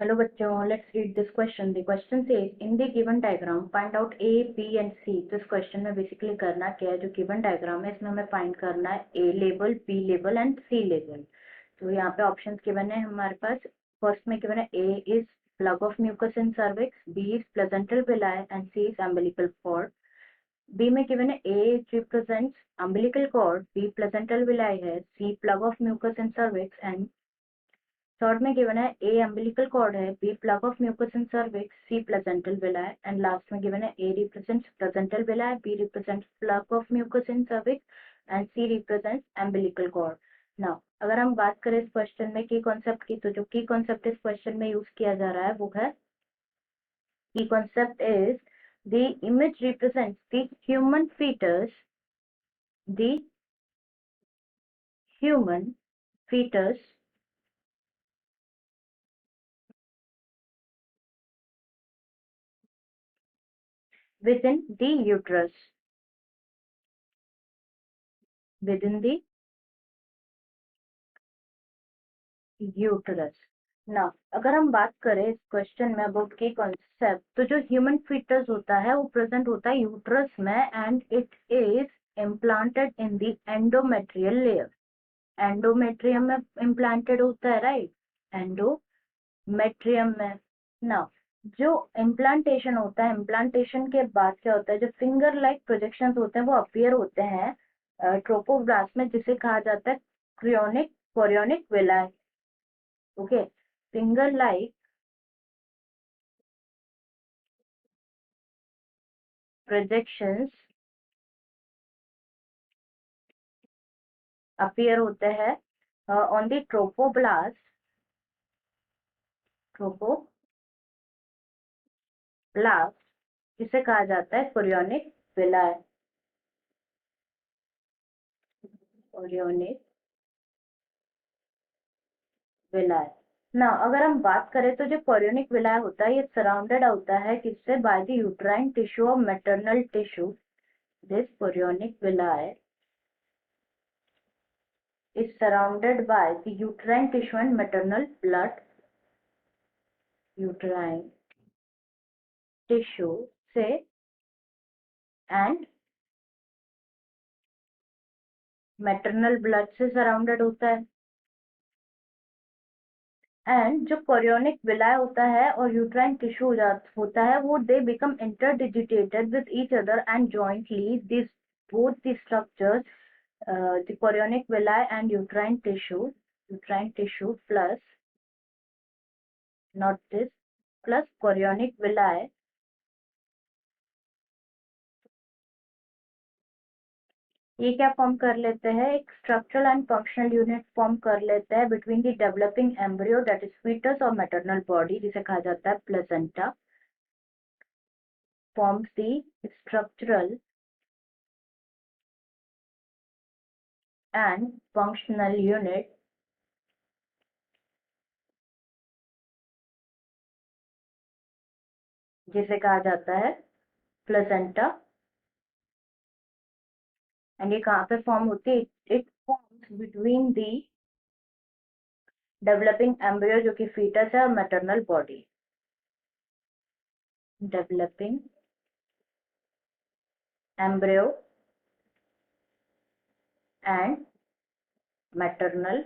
Hello बच्चों, let's read this question. The question says, in the given diagram, find out A, B and C. तो इस question में basically करना क्या है, जो given diagram है इसमें हमें find करना है A label, B label and C label. तो यहाँ पे options given है हमारे पास. First में given है A is plug of mucus in cervix, B is placental villi and C is umbilical cord. B में given है A represents umbilical cord, B placental villi है, C plug of mucus in cervix and third में given है A umbilical cord है, B plug of mucus in cervix, C placental villi है and last में given है A represents placental villi है, B represents plug of mucus in cervix and C represents umbilical cord. Now अगर हम बात करें इस क्वेश्चन में की कॉन्सेप्ट की, तो जो की कॉन्सेप्ट इस क्वेश्चन में यूज किया जा रहा है वो है की concept is the image represents the human foetus, the human foetus within the uterus, within the uterus. ना अगर हम बात करें इस क्वेश्चन में अबाउट की कॉन्सेप्ट, तो जो ह्यूमन फीटस होता है वो प्रेजेंट होता है यूटरस में and it is implanted in the endometrial layer. Endometrium में इम्प्लांटेड होता है, राइट, एंडोमेट्रियम में. ना जो इम्प्लांटेशन होता है, इम्प्लांटेशन के बाद क्या होता है, जो फिंगर लाइक प्रोजेक्शंस होते हैं वो अपीयर होते हैं ट्रोपोब्लास्ट में, जिसे कहा जाता है क्रियोनिक chorionic villi. Okay, finger like projections appear होते हैं ऑन द ट्रोपोब्लास्ट, जिसे कहा जाता है कोरियोनिक विलाय. कोरियोनिक विलाय. ना अगर हम बात करें तो जो कोरियोनिक विलाय होता है ये सराउंडेड होता है किससे, बाय द यूट्राइन टिश्यू और maternal tissue. This chorionic विलाय is surrounded by the uterine tissue and maternal blood. Uterine tissue से and मैटरनल ब्लड से सराउंडेड होता है. एंड जो कोरियोनिक विलाय होता है और यूट्राइन टिश्यू होता है वो they become interdigitated with each other and jointly this both the structures, the chorionic villi and uterine tissue plus, not this, plus chorionic villi ये क्या फॉर्म कर लेते हैं, एक structural and functional unit form कर लेते हैं between the developing embryo that is foetus और मैटरनल बॉडी, जिसे कहा जाता है placenta. Forms the structural and functional unit जिसे कहा जाता है प्लेसेंटा. एंड ये कहाँ पे फॉर्म होती है, it forms between the developing embryo जो कि फीटस है और maternal body. Developing embryo and maternal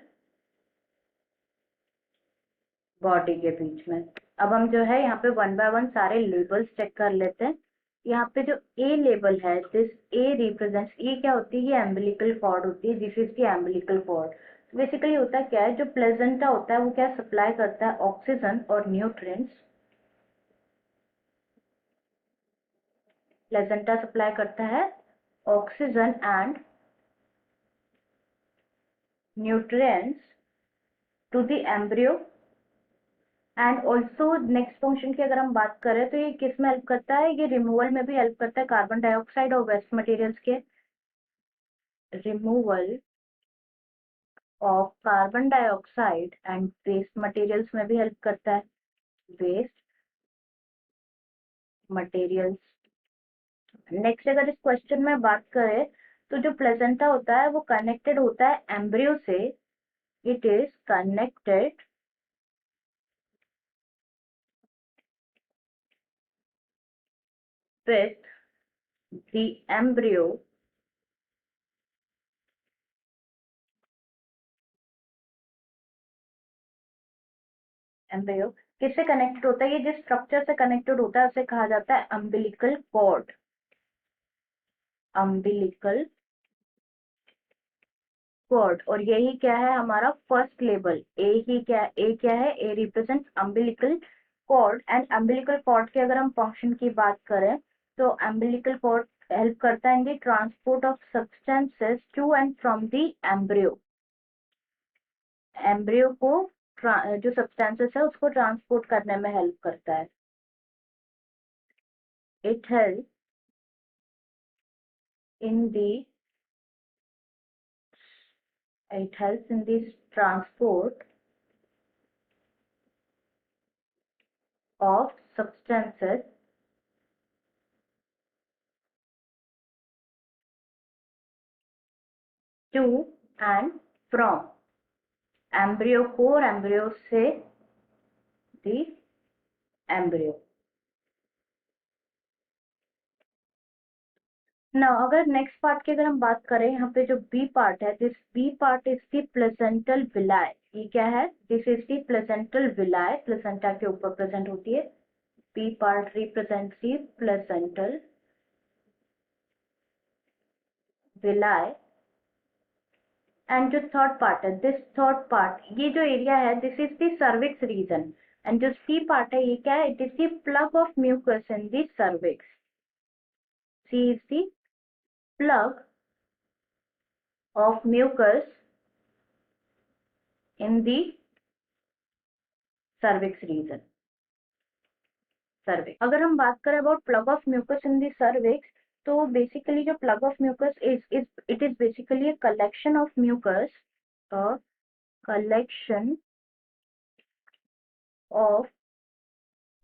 body के बीच में. अब हम जो है यहाँ पे वन बाय वन सारे लेबल्स चेक कर लेते हैं. यहाँ पे जो ए लेबल है, दिस ए रिप्रेजेंट्स, ये क्या होती है, ये एम्बिलिकल कॉर्ड होती है, this is the umbilical cord. Basically होता क्या है, जो प्लेजेंटा होता है वो क्या सप्लाई करता है, ऑक्सीजन और न्यूट्रिएंट्स. प्लेजेंटा सप्लाई करता है oxygen and nutrients to the embryo. And also next function की अगर हम बात करें तो ये किस में हेल्प करता है, ये रिमूवल में भी हेल्प करता है कार्बन डाइऑक्साइड और वेस्ट मटेरियल्स के. Removal of carbon dioxide and waste materials में भी हेल्प करता है. Waste materials. नेक्स्ट अगर इस क्वेश्चन में बात करें तो जो प्लेसेंटा होता है वो कनेक्टेड होता है एम्ब्रियो से. It is connected with the embryo embryo किससे कनेक्टेड होता है? ये जिस स्ट्रक्चर से कनेक्टेड होता है उसे कहा जाता है अम्बिलिकल कॉर्ड। Umbilical cord. और यही क्या है हमारा फर्स्ट लेबल। ए क्या है? A represent umbilical cord. And umbilical cord के अगर हम फंक्शन की बात करें तो अम्बिलिकल कॉर्ड हेल्प करता है in the transport of substances to and from the embryo. Embryo को जो सब्सटेंसेस है उसको ट्रांसपोर्ट करने में हेल्प करता है। It help in the it helps in the transport of substances to and from embryo को और embryo से the embryo। ना अगर नेक्स्ट पार्ट की अगर हम बात करें, यहाँ पे जो बी पार्ट है, this B part is the placental villi. ये क्या है? This is the placental villi, placenta के ऊपर प्रेजेंट होती है। B part represents the placental villi. And जो थर्ड पार्ट है, दिस थर्ड पार्ट, ये जो एरिया है, this is the cervix region. And जो सी पार्ट है ये क्या है? It is the plug of mucus in the cervix. C is the plug of mucus in the cervix region. Cervix, अगर हम बात करें about plug of mucus in the cervix, तो बेसिकली जो plug of mucus is it is basically a collection of mucus, a collection of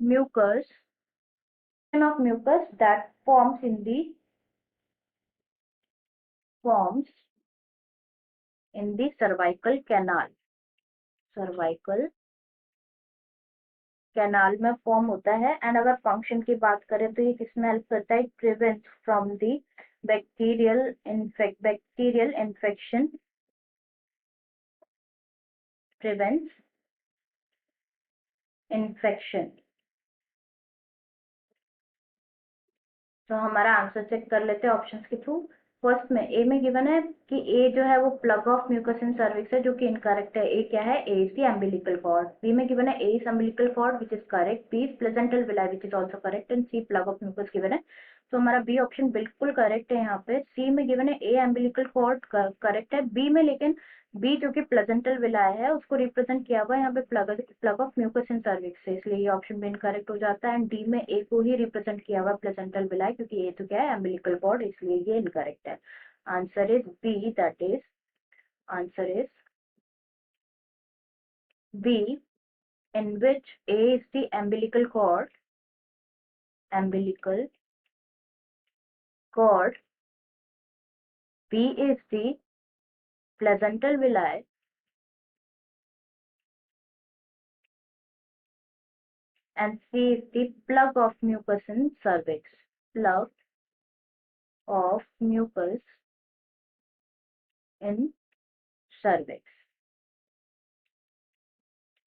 mucus that forms in the cervical canal। cervical canal में form होता है। And अगर function की बात करें तो ये किसमें हेल्प करता है? Prevent from the bacterial infection. Prevents infection. तो हमारा आंसर चेक कर लेते हैं ऑप्शंस के थ्रू। फर्स्ट में ए में गिवन है कि ए जो है वो plug of mucus in cervix है, जो कि इनकरेक्ट है। ए क्या है? A is the umbilical cord. B में गिवन है A is umbilical cord which is correct. B is placental villi which is also correct. And C plug of mucus given है। तो हमारा बी ऑप्शन बिल्कुल correct है। यहाँ पे सी में गिवन है ए अम्बिलिकल कॉर्ड करेक्ट है। बी में लेकिन बी जो कि प्लेसेंटल विलाय है उसको रिप्रेजेंट किया हुआ है यहाँ पे plug of mucus in cervix से, इसलिए ये ऑप्शन भी इनकरेक्ट हो जाता है। एंड डी में ए को ही रिप्रेजेंट किया हुआ है प्लेसेंटल विलाय, क्योंकि ए तो क्या है? अम्बिलिकल कॉर्ड, इसलिए ये इनकरेक्ट है। Answer is B, that is answer is B, in which A is the umbilical cord, B is the placental villi, and C is the plug of mucus in cervix. Plug of mucus in cervix.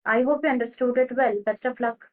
I hope you understood it well. Best of luck.